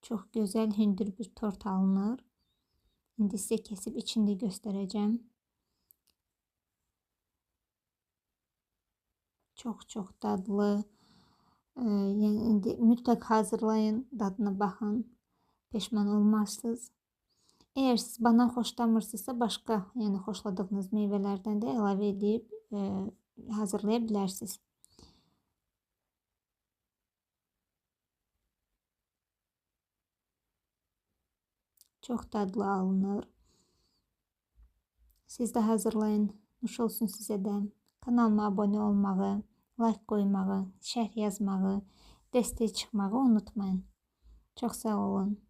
Çok güzel hündür bir tort alınır. İndi size kesip içinde göstereceğim. Çok dadlı. Yani indi mütləq hazırlayın, dadına baxın. Peşman olmazsınız. Eğer siz banan xoşlamırsınızsa başqa, yəni xoşladığınız meyvələrdən də əlavə edib hazırlaya bilərsiniz. Çok dadlı alınır. Siz de hazırlayın. Nuş olsun sizə də. Kanalıma abone olmağı, like qoymağı, şərh yazmağı, dəstək çıxmağı unutmayın. Çox sağ olun.